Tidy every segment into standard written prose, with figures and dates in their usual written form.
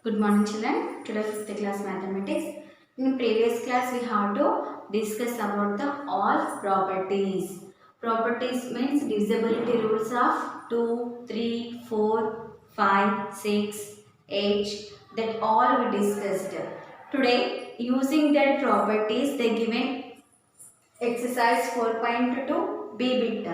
Good morning children. Today 5th class mathematics. In previous class we have to discuss about the all properties. Properties means divisibility rules of 2, 3, 4, 5, 6, 8 that all we discussed. Today using that properties they given exercise 4.2 B bit.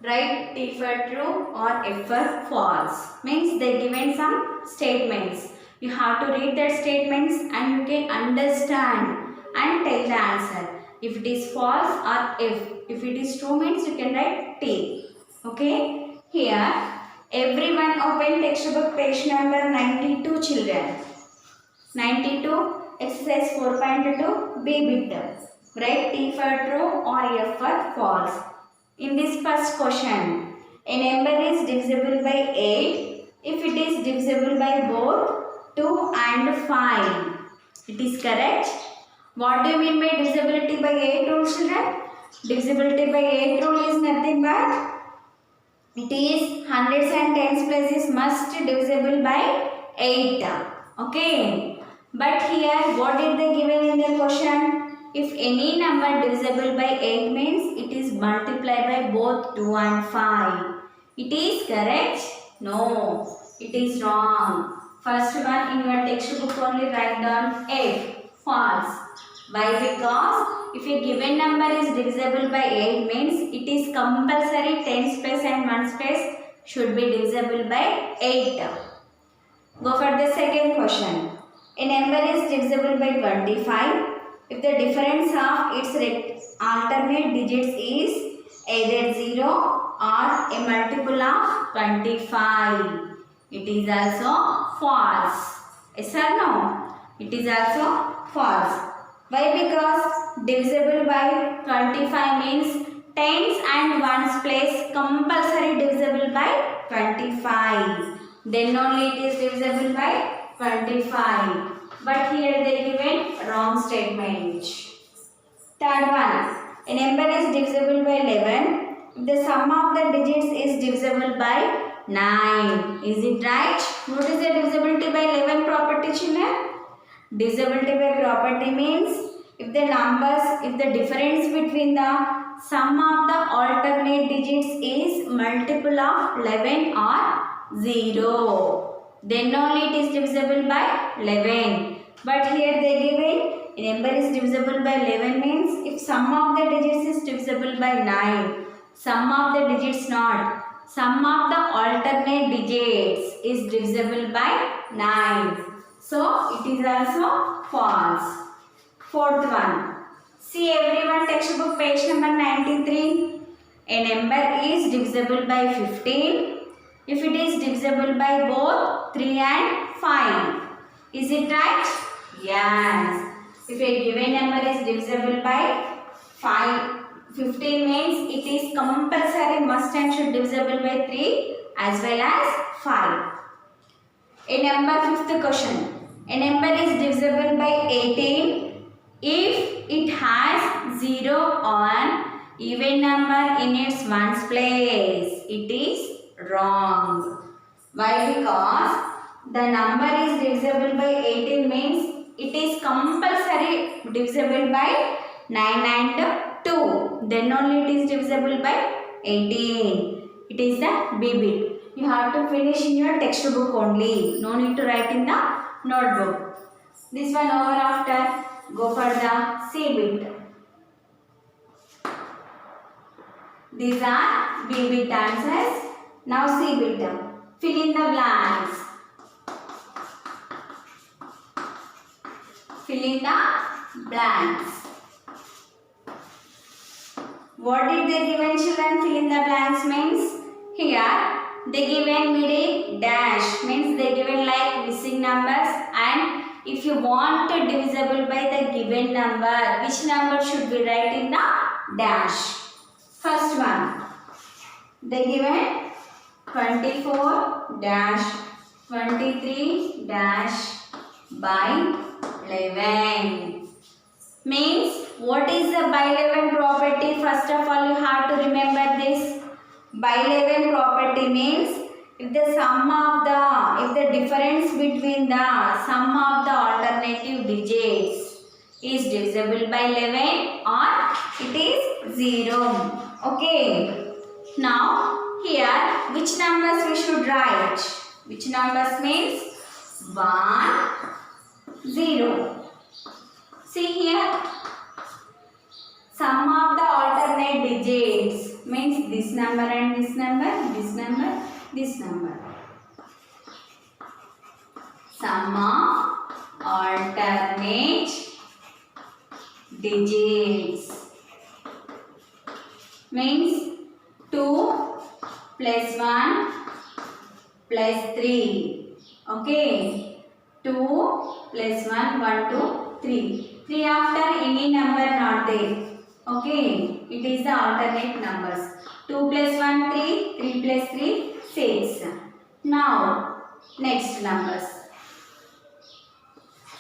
Write T for true or F for false. Means they given some statements. You have to read that statements and you can understand and tell the answer. If it is false or if it is true means you can write T. Okay. Here everyone open textbook page number 92 children. 92 exercise 4.2 B bit. Write T for true or F for false. In this first question, a number is divisible by 8 if it is divisible by both 2 and 5. It is correct. What do you mean by divisibility by 8 rule children? Divisibility by 8 rule is nothing but it is hundreds and tens places must divisible by 8. Okay. But here what did they given in the question? If any number divisible by 8 means it is multiplied by both 2 and 5. It is correct? No. It is wrong. First one in your textbook only write down 8. False. Why? Because if a given number is divisible by 8 means it is compulsory 10 space and 1 space should be divisible by 8. Go for the second question. A number is divisible by 25 if the difference of its alternate digits is either 0 or a multiple of 25. It is also false. Yes or no? It is also false. Why? Because divisible by 25 means tens and ones place compulsory divisible by 25. Then only it is divisible by 25. But here they given wrong statement. Third one. A number is divisible by 11 if the sum of the digits is divisible by 9. Is it right? What is the divisibility by 11 property children? Divisibility by property means if the difference between the sum of the alternate digits is multiple of 11 or 0. Then only it is divisible by 11. But here they given a number is divisible by 11 means if sum of the digits is divisible by 9. Sum of the digits not. Sum of the alternate digits is divisible by 9. So it is also false. Fourth one. See everyone textbook page number 93. A number is divisible by 15 if it is divisible by both 3 and 5. Is it right? Yes. If a given number is divisible by 15 means it is compulsory must and should divisible by 3 as well as 5. A number, fifth question. A number is divisible by 18 if it has 0 on even number in its ones place. It is wrong. Why? Because the number is divisible by 18 means it is compulsory divisible by 9 and 2. Then only it is divisible by 18. It is the B bit. You have to finish in your textbook only. No need to write in the notebook. This one over after. Go for the C bit. These are B bit answers. Now C bit. Fill in the blanks. Fill in the blanks. What did they given children? Fill in the blanks means here they given middle dash means they given like missing numbers, and if you want to divisible by the given number, which number should be write in the dash? First one, they given 24 dash 23 dash by 11 means what is the by 11 property? First of all you have to remember this. By 11 property means If the difference between the sum of the alternative digits is divisible by 11 or it is 0. Okay. Now here which numbers we should write? Which numbers means 1, 0. See here, sum of the alternate digits means this number and this number, this number, this number. Sum of alternate digits means 2 plus 1 plus 3. Okay. 2 plus 1, 1, 2, 3. 3 after any number not there. Okay. It is the alternate numbers. 2 plus 1, 3. 3 plus 3, 6. Now, next numbers.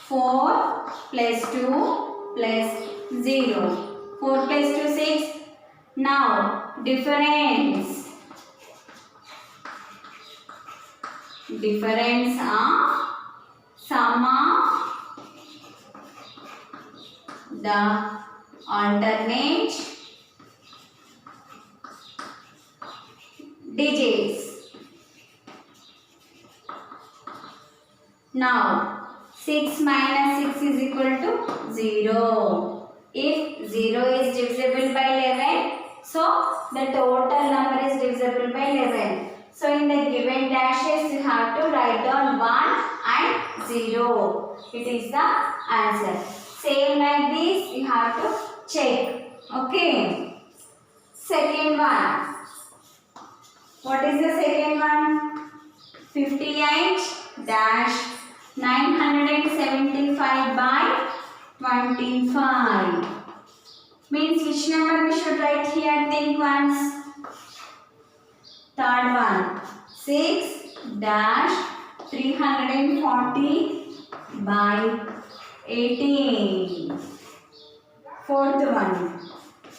4 plus 2 plus 0. 4 plus 2, 6. Now, difference of sum of the alternate digits. Now 6 minus 6 is equal to 0. If 0 is divisible by 11, so the total number is divisible by 11. So in the given dashes you have to write down 1 and 0. It is the answer. Same like this you have to check. Okay. Second one. What is the second one? 58 dash 975 by 25. Means which number we should write here? Think once. Third one. 6 dash 340 by 18. Fourth one.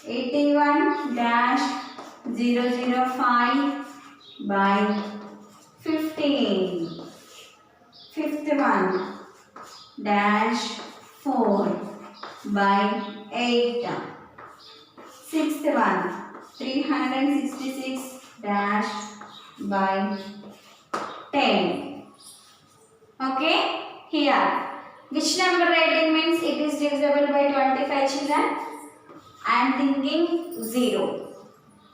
81 dash 005 by 15. Fifth one. Dash 4 by 8. Sixth one. 366 dash by 10. Okay. Here. Which number writing means it is divisible by 25, children? I am thinking 0.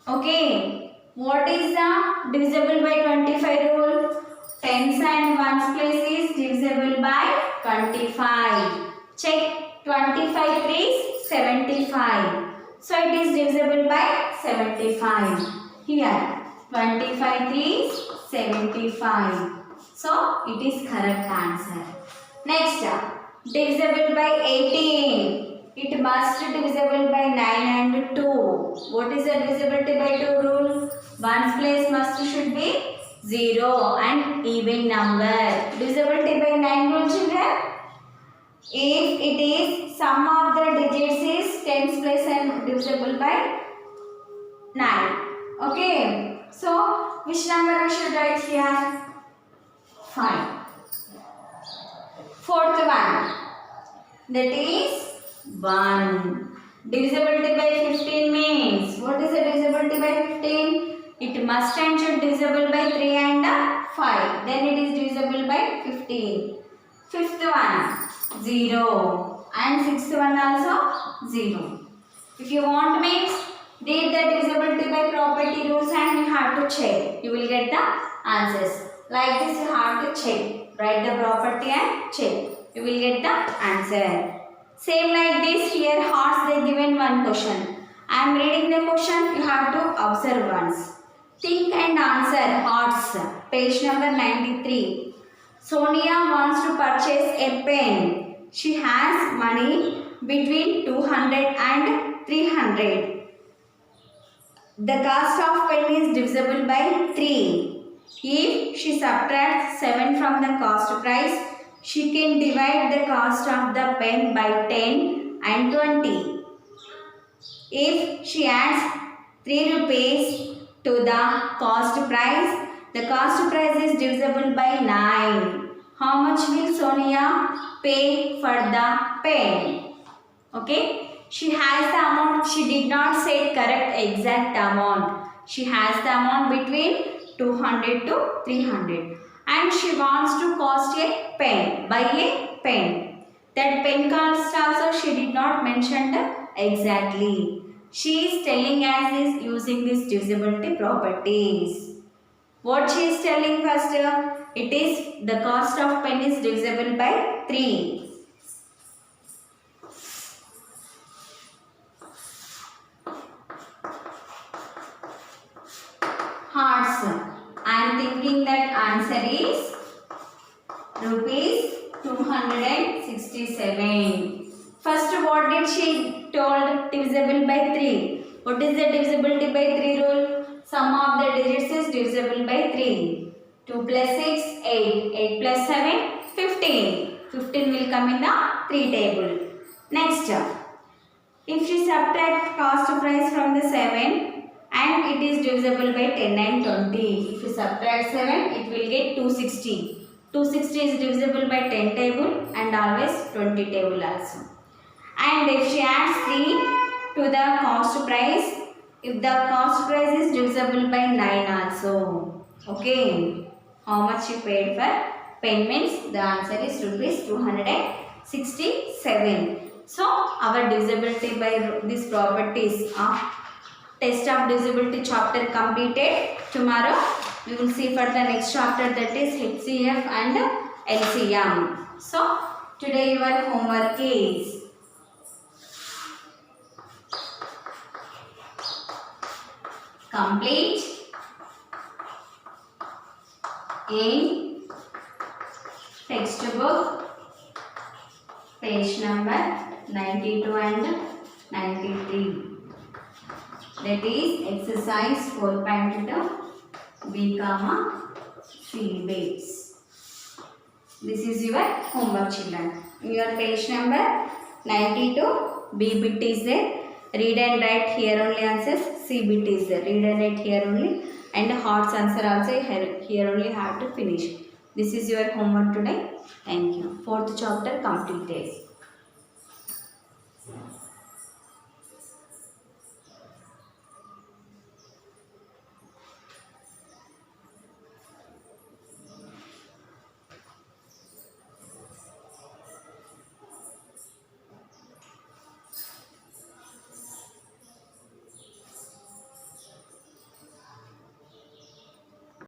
Okay. What is the divisible by 25 rule? Tens and ones place is divisible by 25. Check. 25 3 75. So it is divisible by 75. Here 25 3 75. So it is correct answer. Next, divisible by 18. It must divisible by 9 and 2. What is the divisibility by 2 rule? Ones place must should be 0 and even number. Divisibility by 9 rule, children. If it is sum of the digits is tens place and divisible by 9. Okay. So which number we should write here? 5. Fourth one. That is 1. Divisibility by 15 means. What is the divisibility by 15? It must and should divisible by 3 and 5. Then it is divisible by 15. Fifth one 0. And sixth one also 0. If you want means read the divisibility by property rules and you have to check. You will get the answers. Like this you have to check. Write the property and check. You will get the answer. Same like this here hearts they given one question. I am reading the question. You have to observe once. Think and answer hearts. Page number 93. Sonia wants to purchase a pen. She has money between 200 and 300. The cost of pen is divisible by 3. If she subtracts 7 from the cost price, she can divide the cost of the pen by 10 and 20. If she adds 3 rupees to the cost price, The cost price is divisible by 9. How much will Sonia pay for the pen? Okay. She has the amount. She did not say correct exact amount. She has the amount between 200 to 300. And she wants to cost a pen. Buy a pen. That pen cost also she did not mention exactly. She is telling us is using this divisibility properties. What she is telling first? It is the cost of pen is divisible by 3. Hearts. I am thinking that answer is rupees 267. First, what did she told? Divisible by 3. What is the divisibility by 3 rule? Sum of the digits is divisible by 3. 2 plus 6, 8. 8 plus 7, 15. 15 will come in the 3 table. Next, if she subtract cost price from the 7 and it is divisible by 10 and 20. If you subtract 7, it will get 260. 260 is divisible by 10 table and always 20 table also. And if she adds 3 to the cost price, if the cost price is divisible by 9 also. Okay. How much she paid for pen means the answer is rupees 267. So our divisibility by these properties of test of divisibility chapter completed. Tomorrow we will see for the next chapter, that is HCF and LCM. So today your homework is complete in textbook page number 92 and 93. That is exercise 4.2 B, C base. This is your homework, children. Your page number 92, B bit is there. Read and write here only answers. C bit is there. Read and write here only. And Hearts answer also here only have to finish. This is your homework today. Thank you. Fourth chapter completed.